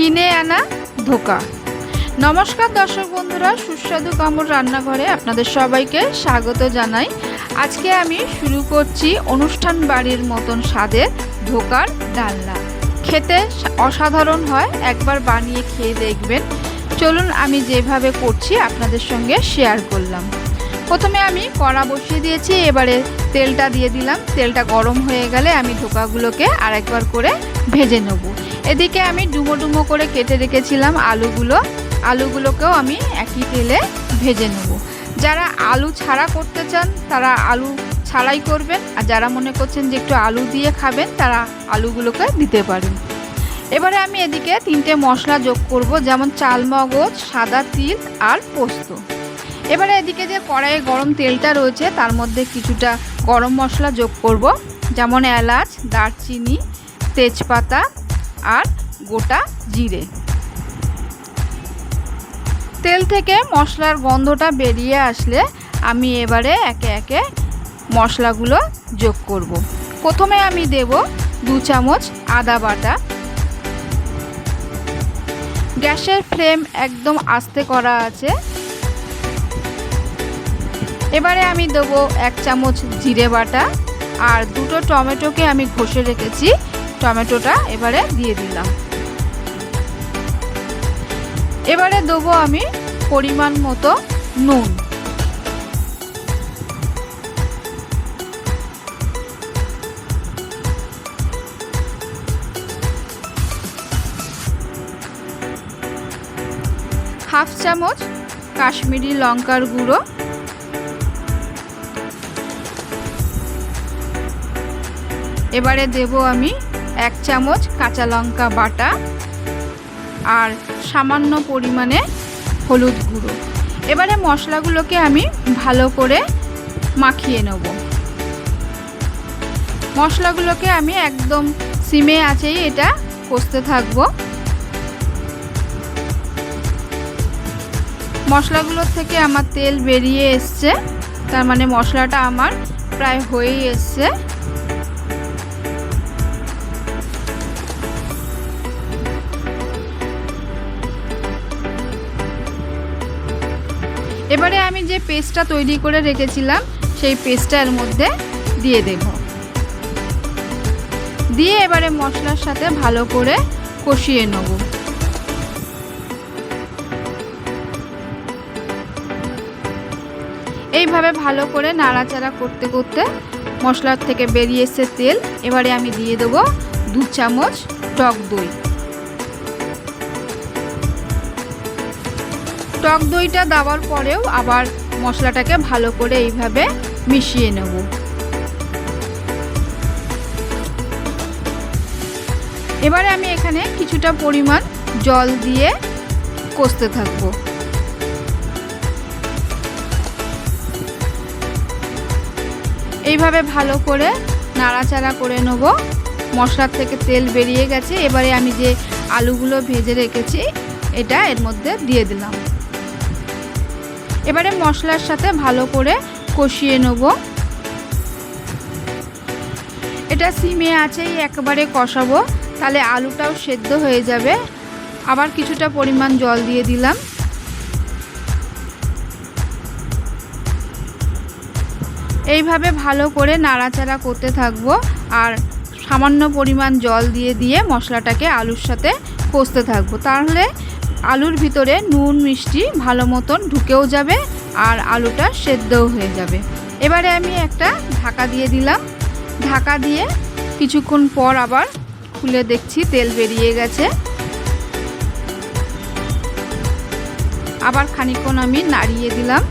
কিনে আনা ধোকা। নমস্কার দর্শক বন্ধুরা, সুস্বাদু কামড় রান্নাঘরে আপনাদের সবাইকে স্বাগত জানাই। আজকে আমি শুরু করছি অনুষ্ঠান বাড়ির মতন স্বাদের ধোকার ডালনা। খেতে অসাধারণ হয়, একবার বানিয়ে খেয়ে দেখবেন। চলুন আমি যেভাবে করছি আপনাদের সঙ্গে শেয়ার করলাম। প্রথমে আমি কড়া বসিয়ে দিয়েছি, এবারে তেলটা দিয়ে দিলাম। তেলটা গরম হয়ে গেলে আমি ধোকাগুলোকে আরেকবার করে ভেজে নেব। এদিকে আমি ডুমো ডুমো করে কেটে রেখেছিলাম আলুগুলোকেও আমি একই তেলে ভেজে নেব। যারা আলু ছাড়া করতে চান তারা আলু ছাড়াই করবেন, আর যারা মনে করছেন যে একটু আলু দিয়ে খাবেন তারা আলুগুলোকে দিতে পারেন। এবারে আমি এদিকে 3টে মশলা যোগ করব, যেমন চালমগজ, সাদা তিল আর পোস্ত। এবারে এদিকে যে কড়াইয়ে গরম তেলটা রয়েছে তার মধ্যে কিছুটা গরম মশলা যোগ করব, যেমন এলাচ, দারচিনি, তেজপাতা আর গোটা জিরে। তেল থেকে মশলার গন্ধটা বেরিয়ে আসলে আমি এবারে একে একে মশলাগুলো যোগ করব। প্রথমে আমি দেব 2 চামচ আদা বাটা। গ্যাসের ফ্লেম একদম আস্তে করা আছে। এবারে আমি দেবো 1 চামচ জিরে বাটা আর 2টো টমেটোকে আমি ঘষে রেখেছি, টমেটোটা এবারে দিয়ে দিলাম। এবারে দেবো আমি পরিমাণ মতো নুন। হাফ চামচ কাশ্মীরি লঙ্কার গুঁড়ো। এবারে দেব আমি 1 চামচ কাঁচা লঙ্কা বাটা আর সামান্য পরিমাণে হলুদ গুঁড়ো। এবারে মশলাগুলোকে আমি ভালো করে মাখিয়ে নেব। মশলাগুলোকে আমি একদম সিমে আঁচেই এটা কষতে থাকব। মশলাগুলোর থেকে আমার তেল বেরিয়ে এসছে, তার মানে মশলাটা আমার প্রায় হয়েই এসছে। এবারে আমি যে পেস্টটা তৈরি করে রেখেছিলাম সেই পেস্টটা এর মধ্যে দিয়ে দেব। দিয়ে এবারে মশলার সাথে ভালো করে কষিয়ে নেব। এইভাবে ভালো করে নাড়াচাড়া করতে করতে মশলার থেকে বেরিয়ে এসে তেল। এবারে আমি দিয়ে দেব 2 চামচ টক দই। টক দইটা দেওয়ার পরেও আবার মশলাটাকে ভালো করে এইভাবে মিশিয়ে নেব। এবারে আমি এখানে কিছুটা পরিমাণ জল দিয়ে কষতে থাকবো। এইভাবে ভালো করে নাড়াচাড়া করে নেব। মশলার থেকে তেল বেরিয়ে গেছে। এবারে আমি যে আলুগুলো ভেজে রেখেছি এটা এর মধ্যে দিয়ে দিলাম। এবারে মশলার সাথে ভালো করে কষিয়ে নেব। এটা সিমে আঁচেই একেবারে কষাবো, তাহলে আলুটাও সেদ্ধ হয়ে যাবে। আবার কিছুটা পরিমাণ জল দিয়ে দিলাম। এইভাবে ভালো করে নাড়াচাড়া করতে থাকবো আর সামান্য পরিমাণ জল দিয়ে দিয়ে মশলাটাকে আলুর সাথে কষতে থাকবো। তাহলে আলুর ভিতরে নুন মিষ্টি ভালো মতন ঢুকেও যাবে আর আলুটা সেদ্ধও হয়ে যাবে। এবারে আমি একটা ঢাকা দিয়ে দিলাম। ঢাকা দিয়ে কিছুক্ষণ পর আবার খুলে দেখছি তেল বেরিয়ে গেছে। আবার খানিকক্ষণ আমি নাড়িয়ে দিলাম।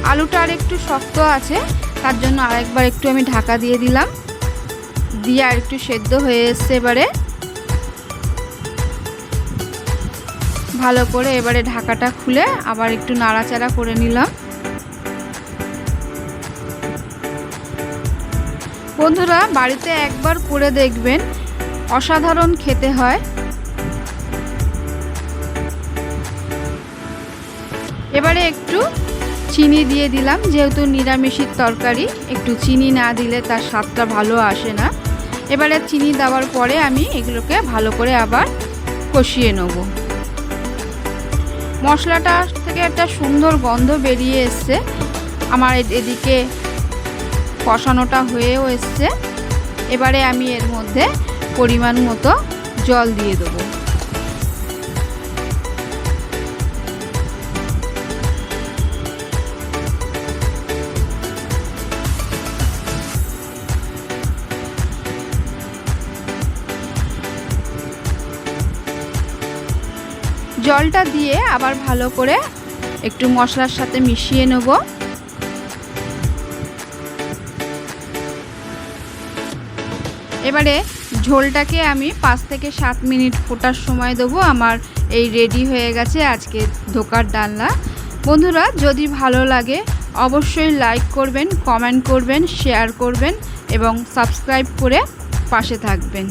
আলুটা আর একটু শক্ত আছে, তার জন্য আরেকবার একটু আমি ঢাকা দিয়ে দিলাম। দিয়ে আর একটু সেদ্ধ হয়ে এসছে। এবারে ভালো করে এবারে ঢাকাটা খুলে আবার একটু নাড়াচাড়া করে নিলাম। বন্ধুরা, বাড়িতে একবার করে দেখবেন, অসাধারণ খেতে হয়। এবারে একটু চিনি দিয়ে দিলাম, যেহেতু নিরামিষের তরকারি একটু চিনি না দিলে তার স্বাদটা ভালো আসে না। এবারে চিনি দেওয়ার পরে আমি এগুলোকে ভালো করে আবার কষিয়ে নেব। মশলাটা থেকে একটা সুন্দর গন্ধ বেরিয়ে এসছে। আমার এদিকে কষানোটা হয়েও এসছে। এবারে আমি এর মধ্যে পরিমাণ মতো জল দিয়ে দেবো। জলটা দিয়ে আবার ভালো করে একটু মশলার সাথে মিশিয়ে নেব। এবারে ঝোলটাকে আমি 5 থেকে 7 মিনিট ফোটার সময় দেবো। আমার এই রেডি হয়ে গেছে আজকে ধোকার ডালনা। বন্ধুরা, যদি ভালো লাগে অবশ্যই লাইক করবেন, কমেন্ট করবেন, শেয়ার করবেন এবং সাবস্ক্রাইব করে পাশে থাকবেন।